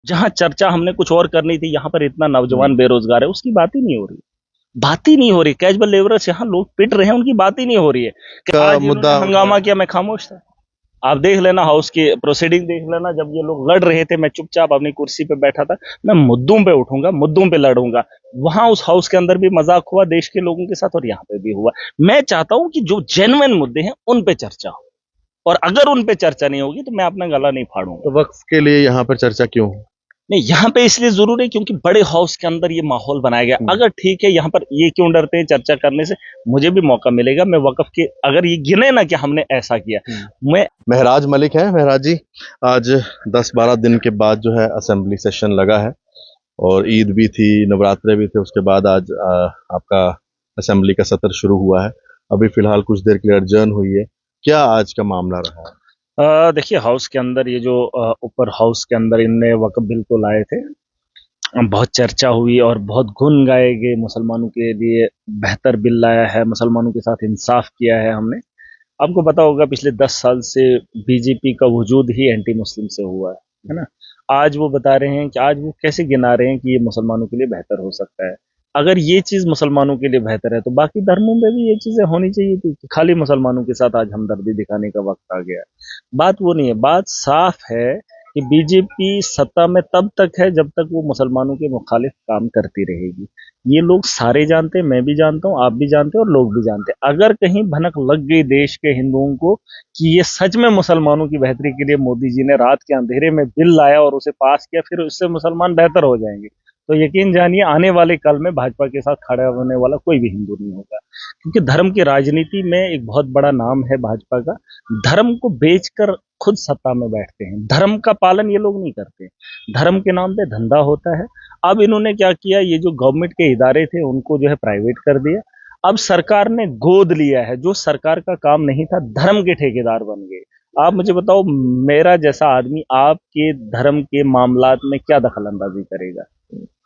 जहां चर्चा हमने कुछ और करनी थी, यहाँ पर इतना नौजवान बेरोजगार है, उसकी बात ही नहीं हो रही। बात ही नहीं हो रही। कैजुअल लेबरर्स यहाँ लोग पिट रहे हैं, उनकी बात ही नहीं हो रही है कि का आज इन्होंने मुद्दा हंगामा उठाया। किया, मैं खामोश था। आप देख लेना, हाउस की प्रोसीडिंग देख लेना, जब ये लोग लड़ रहे थे मैं चुपचाप अपनी कुर्सी पे बैठा था। मैं मुद्दों पे उठूंगा, मुद्दों पे लड़ूंगा। वहां उस हाउस के अंदर भी मजाक हुआ देश के लोगों के साथ, और यहाँ पे भी हुआ। मैं चाहता हूं कि जो जेन्युइन मुद्दे हैं उन पे चर्चा हो, और अगर उन पे चर्चा नहीं होगी तो मैं अपना गला नहीं फाड़ूंगा। तो वक्फ के लिए यहाँ पर चर्चा क्यों हो? नहीं, यहाँ पे इसलिए जरूरी है क्योंकि बड़े हाउस के अंदर ये माहौल बनाया गया। अगर ठीक है, यहाँ पर ये क्यों डरते हैं चर्चा करने से? मुझे भी मौका मिलेगा, मैं वक्फ के अगर ये गिने ना कि हमने ऐसा किया, मैं महराज मलिक है। महराज जी, आज 10-12 दिन के बाद जो है असेंबली सेशन लगा है, और ईद भी थी, नवरात्रे भी थे, उसके बाद आज आपका असेंबली का सत्र शुरू हुआ है। अभी फिलहाल कुछ देर के लिए adjourn हुई है। क्या आज का मामला रहा है? देखिए, हाउस के अंदर ये जो ऊपर हाउस के अंदर इनने वक्फ बिल को लाए थे, बहुत चर्चा हुई और बहुत गुन गाए गए। मुसलमानों के लिए बेहतर बिल लाया है, मुसलमानों के साथ इंसाफ किया है हमने। आपको पता होगा पिछले 10 साल से बीजेपी का वजूद ही एंटी मुस्लिम से हुआ है ना। आज वो बता रहे हैं कि आज वो कैसे गिना रहे हैं कि ये मुसलमानों के लिए बेहतर हो सकता है। अगर ये चीज मुसलमानों के लिए बेहतर है तो बाकी धर्मों में भी ये चीजें होनी चाहिए थी कि खाली मुसलमानों के साथ आज हमदर्दी दिखाने का वक्त आ गया है। बात वो नहीं है, बात साफ है कि बीजेपी सत्ता में तब तक है जब तक वो मुसलमानों के मुखालिफ काम करती रहेगी। ये लोग सारे जानते हैं, मैं भी जानता हूँ, आप भी जानते हैं और लोग भी जानते हैं। अगर कहीं भनक लग गई देश के हिंदुओं को कि ये सच में मुसलमानों की बेहतरी के लिए मोदी जी ने रात के अंधेरे में बिल लाया और उसे पास किया, फिर उससे मुसलमान बेहतर हो जाएंगे, तो यकीन जानिए आने वाले कल में भाजपा के साथ खड़ा होने वाला कोई भी हिंदू नहीं होगा। क्योंकि धर्म की राजनीति में एक बहुत बड़ा नाम है भाजपा का। धर्म को बेचकर खुद सत्ता में बैठते हैं, धर्म का पालन ये लोग नहीं करते। धर्म के नाम पे धंधा होता है। अब इन्होंने क्या किया, ये जो गवर्नमेंट के इदारे थे उनको जो है प्राइवेट कर दिया। अब सरकार ने गोद लिया है, जो सरकार का काम नहीं था, धर्म के ठेकेदार बन गए। आप मुझे बताओ, मेरा जैसा आदमी आपके धर्म के मामलात में क्या दखल अंदाजी करेगा?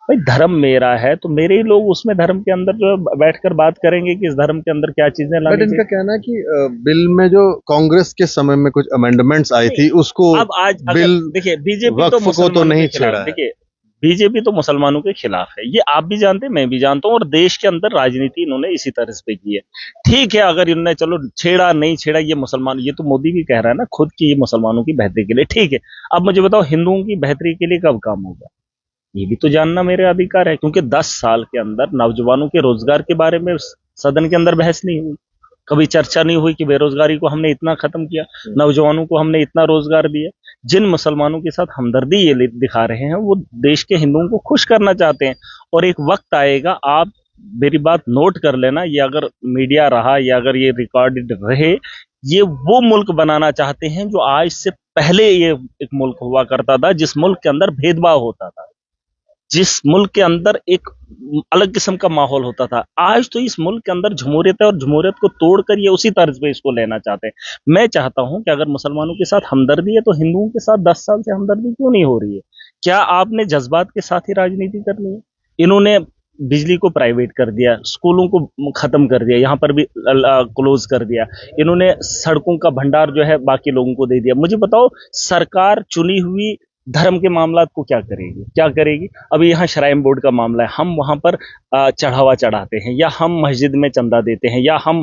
भाई, धर्म मेरा है तो मेरे ही लोग उसमें धर्म के अंदर जो है बैठकर बात करेंगे कि इस धर्म के अंदर क्या चीजें बट लानी इनका चाहिए। कहना है कि बिल में जो कांग्रेस के समय में कुछ अमेंडमेंट्स आई थी उसको अब आज अगर बिल देखिए, बीजेपी तो वक्फ को तो मुसलमानों नहीं के खिलाफ, छेड़ा है। देखिए बीजेपी तो मुसलमानों के खिलाफ है, ये आप भी जानते हैं, मैं भी जानता हूं, और देश के अंदर राजनीति इन्होंने इसी तरह पे की है। ठीक है, अगर इन्होंने चलो छेड़ा नहीं छेड़ा, ये मुसलमान, ये तो मोदी भी कह रहा है ना खुद की, ये मुसलमानों की बेहतरी के लिए ठीक है। अब मुझे बताओ, हिंदुओं की बेहतरी के लिए कब काम होगा? ये भी तो जानना मेरे अधिकार है, क्योंकि 10 साल के अंदर नौजवानों के रोजगार के बारे में सदन के अंदर बहस नहीं हुई, कभी चर्चा नहीं हुई कि बेरोजगारी को हमने इतना खत्म किया, नौजवानों को हमने इतना रोजगार दिया। जिन मुसलमानों के साथ हमदर्दी ये दिखा रहे हैं, वो देश के हिंदुओं को खुश करना चाहते हैं। और एक वक्त आएगा, आप मेरी बात नोट कर लेना, ये अगर मीडिया रहा या अगर ये रिकॉर्डेड रहे, ये वो मुल्क बनाना चाहते हैं जो आज से पहले ये एक मुल्क हुआ करता था, जिस मुल्क के अंदर भेदभाव होता था, जिस मुल्क के अंदर एक अलग किस्म का माहौल होता था। आज तो इस मुल्क के अंदर जमहूरियत है, और जमहूरियत को तोड़कर ये उसी तर्ज पे इसको लेना चाहते हैं। मैं चाहता हूं कि अगर मुसलमानों के साथ हमदर्दी है तो हिंदुओं के साथ 10 साल से हमदर्दी क्यों नहीं हो रही है? क्या आपने जज्बात के साथ ही राजनीति करनी है? इन्होंने बिजली को प्राइवेट कर दिया, स्कूलों को खत्म कर दिया, यहाँ पर भी क्लोज कर दिया। इन्होंने सड़कों का भंडार जो है बाकी लोगों को दे दिया। मुझे बताओ, सरकार चुनी हुई धर्म के मामलात को क्या करेगी, क्या करेगी? अभी यहाँ श्राइन बोर्ड का मामला है, हम वहां पर चढ़ावा चढ़ाते हैं, या हम मस्जिद में चंदा देते हैं, या हम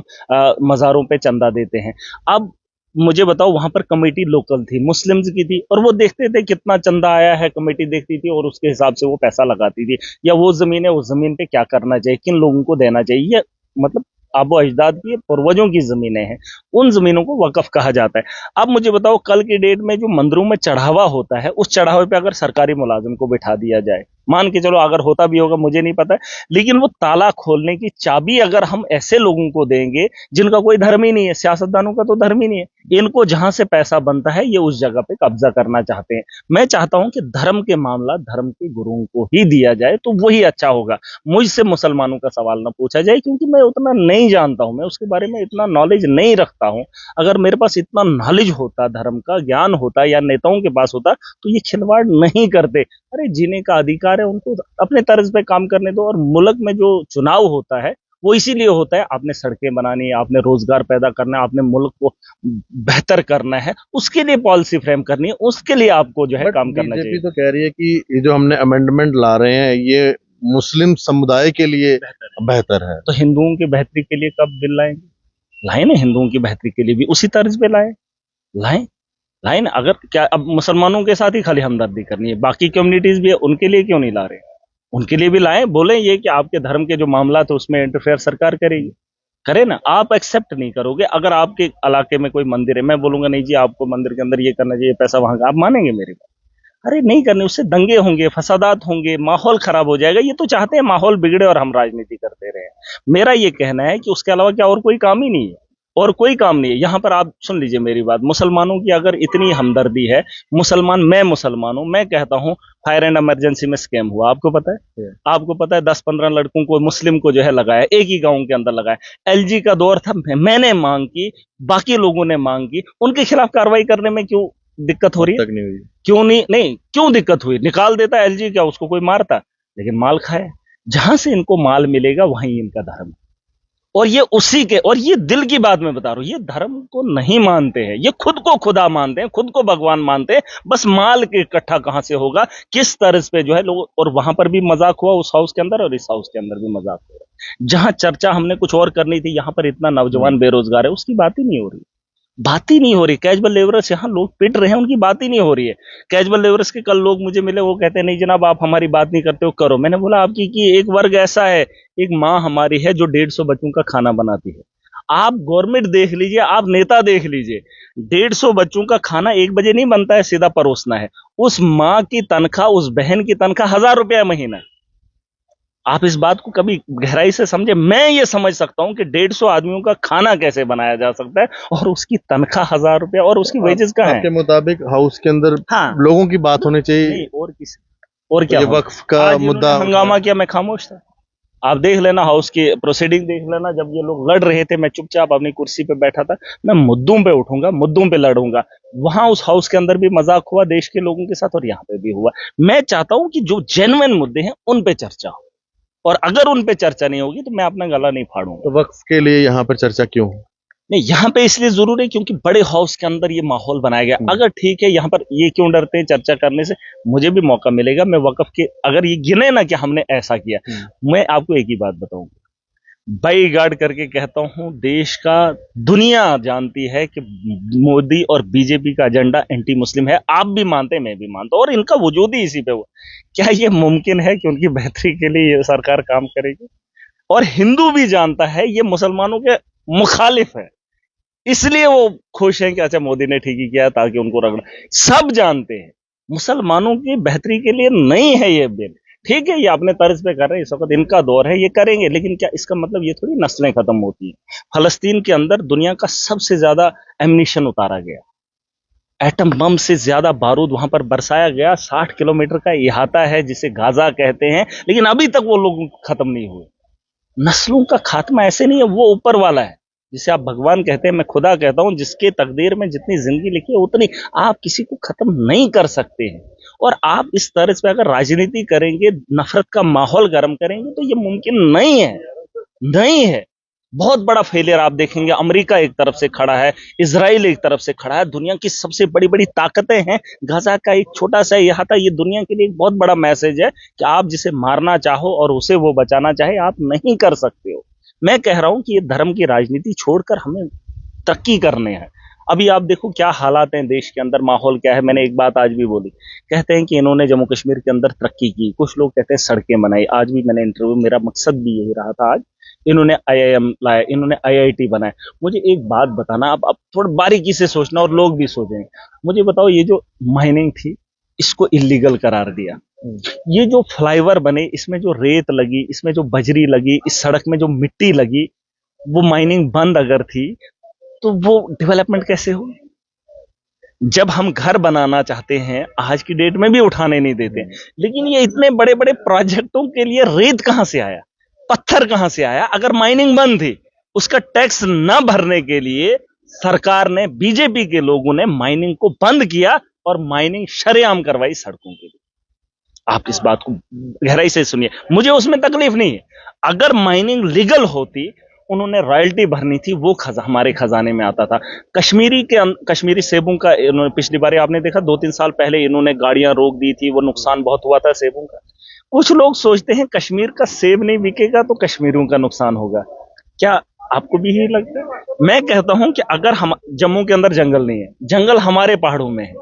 मज़ारों पे चंदा देते हैं। अब मुझे बताओ, वहां पर कमेटी लोकल थी, मुस्लिम्स की थी, और वो देखते थे कितना चंदा आया है, कमेटी देखती थी और उसके हिसाब से वो पैसा लगाती थी। या वो जमीन है, उस जमीन पे क्या करना चाहिए, किन लोगों को देना चाहिए, ये मतलब आबो अजदाद की पूर्वजों की जमीनें हैं, उन जमीनों को वक्फ कहा जाता है। अब मुझे बताओ, कल की डेट में जो मंदिरों में चढ़ावा होता है, उस चढ़ावे पे अगर सरकारी मुलाजिम को बिठा दिया जाए, मान के चलो अगर होता भी होगा, मुझे नहीं पता है, लेकिन वो ताला खोलने की चाबी अगर हम ऐसे लोगों को देंगे जिनका कोई धर्म ही नहीं है, सियासतदानों का तो धर्म ही नहीं है, इनको जहां से पैसा बनता है ये उस जगह पे कब्जा करना चाहते हैं। मैं चाहता हूं कि धर्म के मामला धर्म के गुरुओं को ही दिया जाए, तो वही अच्छा होगा। मुझसे मुसलमानों का सवाल ना पूछा जाए, क्योंकि मैं उतना नहीं जानता हूं, मैं उसके बारे में इतना नॉलेज नहीं रखता हूं। अगर मेरे पास इतना नॉलेज होता, धर्म का ज्ञान होता, या नेताओं के पास होता, तो ये खिलवाड़ नहीं करते। अरे जीने का अधिकार है उनको, अपने तर्ज पे काम करने दो। और मुल्क में जो चुनाव होता है वो इसीलिए होता है, आपने सड़कें बनानी है, आपने रोजगार पैदा करना है, आपने मुल्क को बेहतर करना है, उसके लिए पॉलिसी फ्रेम करनी है, उसके लिए आपको जो है बट काम करना बीजेपी चाहिए। तो कह रही है कि ये जो हमने अमेंडमेंट ला रहे हैं ये मुस्लिम समुदाय के लिए बेहतर है। तो हिंदुओं की बेहतरी के लिए कब बिल लाएंगे? लाए ना, हिंदुओं की बेहतरी के लिए भी उसी तर्ज पे लाए, लाए लाए ना। अगर क्या अब मुसलमानों के साथ ही खाली हमदर्दी करनी है, बाकी कम्युनिटीज भी है, उनके लिए क्यों नहीं ला रहे? उनके लिए भी लाएं, बोले ये कि आपके धर्म के जो मामला थे उसमें इंटरफेयर सरकार करेगी, करे ना। आप एक्सेप्ट नहीं करोगे। अगर आपके इलाके में कोई मंदिर है, मैं बोलूंगा नहीं जी आपको मंदिर के अंदर ये करना चाहिए, पैसा वहां का, आप मानेंगे मेरी बात? अरे नहीं करने, उससे दंगे होंगे, फसादात होंगे, माहौल खराब हो जाएगा। ये तो चाहते हैं माहौल बिगड़े और हम राजनीति करते रहे। मेरा ये कहना है कि उसके अलावा क्या और कोई काम ही नहीं है, और कोई काम नहीं है। यहां पर आप सुन लीजिए मेरी बात, मुसलमानों की अगर इतनी हमदर्दी है, मुसलमान, मैं मुसलमान हूं, मैं कहता हूं फायर एंड इमरजेंसी में स्कैम हुआ, आपको पता है? आपको पता है 10-15 लड़कों को मुस्लिम को जो है लगाया, एक ही गांव के अंदर लगाया। एलजी का दौर था, मैंने मांग की, बाकी लोगों ने मांग की, उनके खिलाफ कार्रवाई करने में क्यों दिक्कत हो रही है? तक नहीं हुई। क्यों नहीं? नहीं क्यों दिक्कत हुई? निकाल देता एलजी, क्या उसको कोई मारता? लेकिन माल खाए, जहां से इनको माल मिलेगा वहीं इनका धर्म है। और ये उसी के, और ये दिल की बात मैं बता रहा हूं, ये धर्म को नहीं मानते हैं, ये खुद को खुदा मानते हैं, खुद को भगवान मानते हैं। बस माल के इकट्ठा कहां से होगा, किस तरह पे जो है लोग। और वहां पर भी मजाक हुआ उस हाउस के अंदर, और इस हाउस के अंदर भी मजाक हो रहा है। जहां चर्चा हमने कुछ और करनी थी, यहां पर इतना नौजवान बेरोजगार है, उसकी बात ही नहीं हो रही, बात ही नहीं हो रही। कैजुअल लेबरर्स यहाँ लोग पिट रहे हैं, उनकी बात ही नहीं हो रही है। कैजुअल लेबरर्स के कल लोग मुझे मिले, वो कहते हैं नहीं जनाब आप हमारी बात नहीं करते हो, करो। मैंने बोला आपकी कि एक वर्ग ऐसा है, एक माँ हमारी है जो 150 बच्चों का खाना बनाती है। आप गवर्नमेंट देख लीजिए, आप नेता देख लीजिए, 150 बच्चों का खाना 1 बजे नहीं बनता है, सीधा परोसना है। उस माँ की तनख्वाह, उस बहन की तनख्वाह 1000 रुपया महीना। आप इस बात को कभी गहराई से समझे। मैं ये समझ सकता हूं कि 150 आदमियों का खाना कैसे बनाया जा सकता है, और उसकी तनख्वाह 1000 रुपया, और उसकी वेजेस कहाँ आपके है? मुताबिक हाउस के अंदर हाँ, लोगों की बात होनी चाहिए। नहीं और किसी, और क्या ये होना? वक्फ का आज इन्होंने मुद्दा हंगामा किया, मैं खामोश था। आप देख लेना हाउस की प्रोसीडिंग, देख लेना। जब ये लोग लड़ रहे थे, मैं चुपचाप अपनी कुर्सी पे बैठा था। मैं मुद्दों पे उठूंगा, मुद्दों पे लड़ूंगा। वहां उस हाउस के अंदर भी मजाक हुआ देश के लोगों के साथ, और यहाँ पे भी हुआ। मैं चाहता हूं कि जो जेन्युइन मुद्दे हैं उन पे चर्चा हो, और अगर उन पे चर्चा नहीं होगी तो मैं अपना गला नहीं फाड़ूंगा। तो वक्फ के लिए यहाँ पर चर्चा क्यों हो? नहीं, यहाँ पे इसलिए जरूरी है क्योंकि बड़े हाउस के अंदर ये माहौल बनाया गया। अगर ठीक है, यहाँ पर ये क्यों डरते हैं चर्चा करने से? मुझे भी मौका मिलेगा, मैं वक्फ के, अगर ये गिने ना कि हमने ऐसा किया, मैं आपको एक ही बात बताऊंगा, बाई गार्ड करके कहता हूं, देश का दुनिया जानती है कि मोदी और बीजेपी का एजेंडा एंटी मुस्लिम है। आप भी मानते हैं, मैं भी मानता हूं, और इनका वजूद ही इसी पे हुआ। क्या ये मुमकिन है कि उनकी बेहतरी के लिए ये सरकार काम करेगी? और हिंदू भी जानता है ये मुसलमानों के मुखालिफ है, इसलिए वो खुश हैं कि अच्छा मोदी ने ठीक ही किया, ताकि उनको रगड़ा। सब जानते हैं मुसलमानों की बेहतरी के लिए नहीं है ये बिल। ठीक है, ये अपने तर्ज पे कर रहे हैं, इस वक्त इनका दौर है, ये करेंगे, लेकिन क्या इसका मतलब ये थोड़ी नस्लें खत्म होती हैं? फलस्तीन के अंदर दुनिया का सबसे ज्यादा एम्यूनिशन उतारा गया, एटम बम से ज्यादा बारूद वहां पर बरसाया गया। 60 किलोमीटर का इहाता है जिसे गाजा कहते हैं, लेकिन अभी तक वो लोग खत्म नहीं हुए। नस्लों का खात्मा ऐसे नहीं है, वो ऊपर वाला है, जिसे आप भगवान कहते हैं, मैं खुदा कहता हूं, जिसके तकदीर में जितनी जिंदगी लिखी है उतनी आप किसी को खत्म नहीं कर सकते हैं। और आप इस तरह से अगर राजनीति करेंगे, नफरत का माहौल गर्म करेंगे, तो ये मुमकिन नहीं है, नहीं है। बहुत बड़ा फेलियर आप देखेंगे। अमेरिका एक तरफ से खड़ा है, इजराइल एक तरफ से खड़ा है, दुनिया की सबसे बड़ी बड़ी ताकतें हैं। गाजा का एक छोटा सा इहाता, ये दुनिया के लिए एक बहुत बड़ा मैसेज है कि आप जिसे मारना चाहो और उसे वो बचाना चाहे, आप नहीं कर सकते हो। मैं कह रहा हूं कि ये धर्म की राजनीति छोड़कर हमें तरक्की करने हैं। अभी आप देखो क्या हालात हैं देश के अंदर, माहौल क्या है। मैंने एक बात आज भी बोली, कहते हैं कि इन्होंने जम्मू कश्मीर के अंदर तरक्की की, कुछ लोग कहते हैं सड़कें बनाई। आज भी मैंने इंटरव्यू, मेरा मकसद भी यही रहा था आज, इन्होंने आईआईएम लाया, इन्होंने आईआईटी बनाया। मुझे एक बात बताना, अब थोड़ा बारीकी से सोचना, और लोग भी सोचेंगे। मुझे बताओ, ये जो माइनिंग थी इसको इलीगल करार दिया, ये जो फ्लाईओवर बने इसमें जो रेत लगी, इसमें जो बजरी लगी, इस सड़क में जो मिट्टी लगी, वो माइनिंग बंद अगर थी तो वो डेवलपमेंट कैसे हो? जब हम घर बनाना चाहते हैं, आज की डेट में भी उठाने नहीं देते, लेकिन ये इतने बड़े बड़े प्रोजेक्टों के लिए रेत कहां से आया, पत्थर कहां से आया? अगर माइनिंग बंद थी, उसका टैक्स न भरने के लिए सरकार ने, बीजेपी के लोगों ने माइनिंग को बंद किया और माइनिंग शरेआम करवाई सड़कों के लिए। आप इस बात को गहराई से सुनिए, मुझे उसमें तकलीफ नहीं है। अगर माइनिंग लीगल होती, उन्होंने रॉयल्टी भरनी थी, वो हमारे खजाने में आता था। कश्मीरी सेबों का इन्होंने पिछली बार आपने देखा 2-3 साल पहले इन्होंने गाड़ियां रोक दी थी, वो नुकसान बहुत हुआ था सेबों का। कुछ लोग सोचते हैं कश्मीर का सेब नहीं बिकेगा तो कश्मीरियों का नुकसान होगा। क्या आपको भी यही लगता है? मैं कहता हूं कि अगर हम जम्मू के अंदर जंगल नहीं है, जंगल हमारे पहाड़ों में है,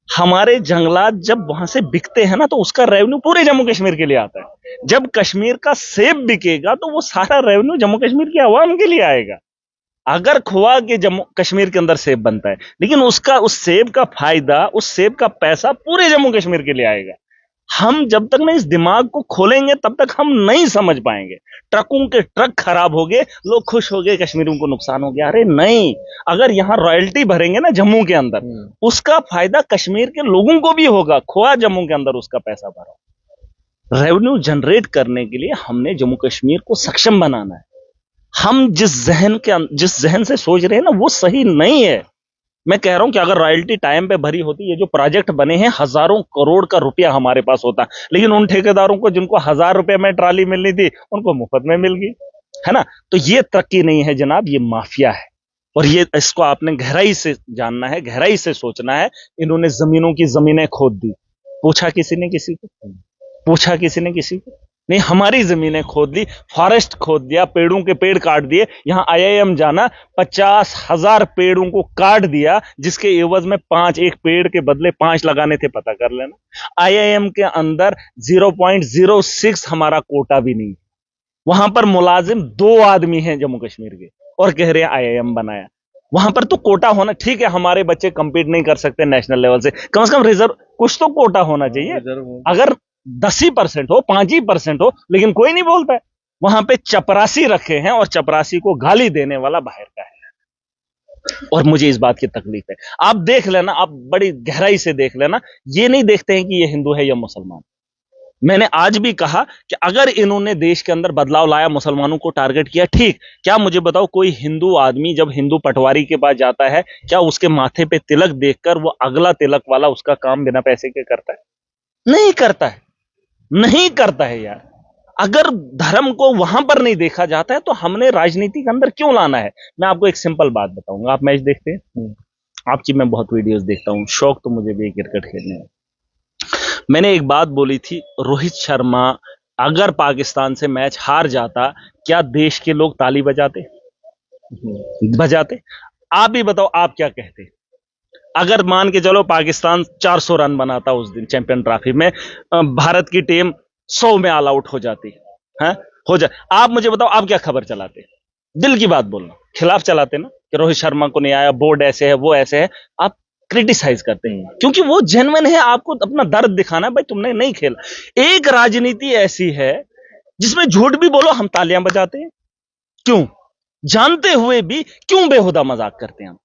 हमारे जंगलात जब वहां से बिकते हैं ना तो उसका रेवेन्यू पूरे जम्मू कश्मीर के लिए आता है। जब कश्मीर का सेब बिकेगा तो वो सारा रेवेन्यू जम्मू कश्मीर की आवाम के लिए आएगा। अगर खुआ के जम्मू कश्मीर के अंदर सेब बनता है, लेकिन उस सेब का फायदा, उस सेब का पैसा पूरे जम्मू कश्मीर के लिए आएगा। हम जब तक ना इस दिमाग को खोलेंगे तब तक हम नहीं समझ पाएंगे। ट्रकों के ट्रक खराब हो गए, लोग खुश हो गए, कश्मीरियों को नुकसान हो गया। अरे नहीं, अगर यहां रॉयल्टी भरेंगे ना जम्मू के अंदर, उसका फायदा कश्मीर के लोगों को भी होगा। खोआ जम्मू के अंदर उसका पैसा भरा। रेवेन्यू जनरेट करने के लिए हमने जम्मू कश्मीर को सक्षम बनाना है। हम जिस जहन से सोच रहे हैं ना वो सही नहीं है। मैं कह रहा हूं कि अगर रॉयल्टी टाइम पे भरी होती, ये जो प्रोजेक्ट बने हैं हजारों करोड़ का रुपया हमारे पास होता, लेकिन उन ठेकेदारों को जिनको 1000 रुपए में ट्राली मिलनी थी उनको मुफ्त में मिल गई, है ना। तो ये तरक्की नहीं है जनाब, ये माफिया है। और ये इसको आपने गहराई से जानना है, गहराई से सोचना है। इन्होंने जमीनों की जमीनें खोद दी, पूछा किसी ने किसी को? पूछा किसी ने किसी को? नहीं, हमारी जमीनें खोद ली, फॉरेस्ट खोद दिया, पेड़ों के पेड़ काट दिए। यहां IIM जाना, 50,000 पेड़ों को काट दिया, जिसके एवज में 5, एक पेड़ के बदले 5 लगाने थे, पता कर लेना। IIM के अंदर 0.06 हमारा कोटा भी नहीं। वहां पर मुलाजिम 2 आदमी हैं जम्मू कश्मीर के, और कह रहे हैं IIM बनाया। वहां पर तो कोटा होना ठीक है, हमारे बच्चे कंपीट नहीं कर सकते नेशनल लेवल से कम रिजर्व कुछ तो कोटा होना चाहिए। अगर 10% हो, 5% हो, लेकिन कोई नहीं बोलता है। वहां पे चपरासी रखे हैं और चपरासी को गाली देने वाला बाहर का है। और मुझे इस बात की तकलीफ है। आप देख लेना, आप बड़ी गहराई से देख लेना, ये नहीं देखते हैं कि ये हिंदू है या मुसलमान। मैंने आज भी कहा कि अगर इन्होंने देश के अंदर बदलाव लाया, मुसलमानों को टारगेट किया, ठीक। क्या मुझे बताओ, कोई हिंदू आदमी जब हिंदू पटवारी के पास जाता है, क्या उसके माथे पे तिलक देखकर वो अगला तिलक वाला उसका काम बिना पैसे के करता है? नहीं करता है, नहीं करता है यार। अगर धर्म को वहां पर नहीं देखा जाता है तो हमने राजनीति के अंदर क्यों लाना है? मैं आपको एक सिंपल बात बताऊंगा। आप मैच देखते हैं? आपकी मैं बहुत वीडियोस देखता हूं, शौक तो मुझे भी क्रिकेट खेलने में। मैंने एक बात बोली थी, रोहित शर्मा अगर पाकिस्तान से मैच हार जाता, क्या देश के लोग ताली बजाते? बजाते? आप भी बताओ, आप क्या कहते? अगर मान के चलो पाकिस्तान 400 रन बनाता उस दिन चैंपियन ट्रॉफी में, भारत की टीम 100 में ऑल आउट हो जाती है, हो जाए, आप मुझे बताओ आप क्या खबर चलाते? दिल की बात बोलना, खिलाफ चलाते ना कि रोहित शर्मा को नहीं आया, बोर्ड ऐसे है, वो ऐसे है। आप क्रिटिसाइज करते हैं क्योंकि वो जेन्युइन है, आपको अपना दर्द दिखाना है, भाई तुमने नहीं खेला। एक राजनीति ऐसी है जिसमें झूठ भी बोलो हम तालियां बजाते हैं। क्यों? जानते हुए भी क्यों बेहुदा मजाक करते हैं हम?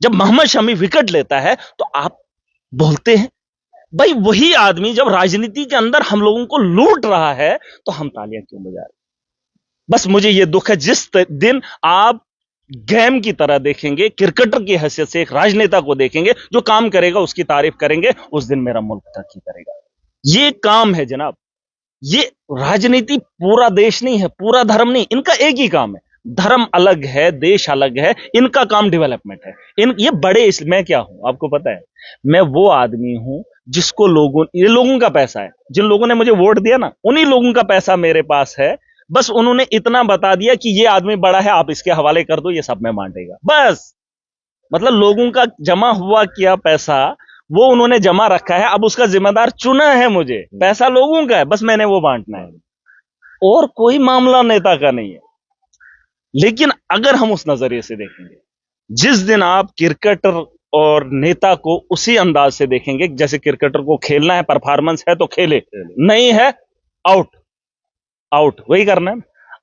जब मोहम्मद शमी विकेट लेता है तो आप बोलते हैं। भाई वही आदमी जब राजनीति के अंदर हम लोगों को लूट रहा है तो हम तालियां क्यों बजा रहे? बस मुझे यह दुख है, जिस दिन आप गेम की तरह देखेंगे, क्रिकेटर की हैसियत से एक राजनेता को देखेंगे जो काम करेगा उसकी तारीफ करेंगे, उस दिन मेरा मुल्क तरक्की करेगा। ये काम है जनाब। ये राजनीति पूरा देश नहीं है, पूरा धर्म नहीं, इनका एक ही काम है। धर्म अलग है, देश अलग है, इनका काम डेवलपमेंट है। ये बड़े, मैं क्या हूं आपको पता है? मैं वो आदमी हूं जिसको ये लोगों का पैसा है, जिन लोगों ने मुझे वोट दिया ना, उन्हीं लोगों का पैसा मेरे पास है। बस उन्होंने इतना बता दिया कि ये आदमी बड़ा है, आप इसके हवाले कर दो, ये सब में बांटेगा। बस मतलब लोगों का जमा हुआ किया पैसा वो उन्होंने जमा रखा है, अब उसका जिम्मेदार चुना है मुझे। पैसा लोगों का है, बस मैंने वो बांटना है, और कोई मामला नेता का नहीं है। लेकिन अगर हम उस नजरिए से देखेंगे, जिस दिन आप क्रिकेटर और नेता को उसी अंदाज से देखेंगे, जैसे क्रिकेटर को खेलना है, परफॉर्मेंस है तो खेले, नहीं है आउट, आउट, वही करना है।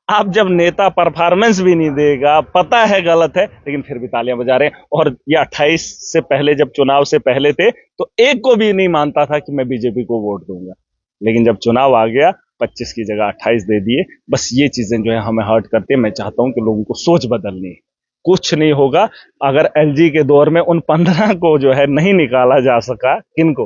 आप जब नेता परफॉर्मेंस भी नहीं देगा, पता है गलत है, लेकिन फिर भी तालियां बजा रहे हैं। और ये 28 से पहले, जब चुनाव से पहले थे तो एक को भी नहीं मानता था कि मैं बीजेपी को वोट दूंगा, लेकिन जब चुनाव आ गया 25 की जगह 28 दे दिए। बस ये चीजें जो है हमें हर्ट करती है। मैं चाहता हूं कि लोगों को सोच बदलनी है। कुछ नहीं होगा अगर LG के दौर में उन 15 को जो है नहीं निकाला जा सका, किनको?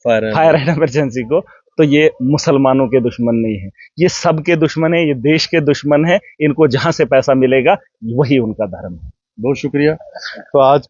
फायर एंड इमरजेंसी को, तो ये मुसलमानों के दुश्मन नहीं है, ये सबके दुश्मन है, ये देश के दुश्मन है। इनको जहां से पैसा मिलेगा वही उनका धर्म है। बहुत शुक्रिया। तो आज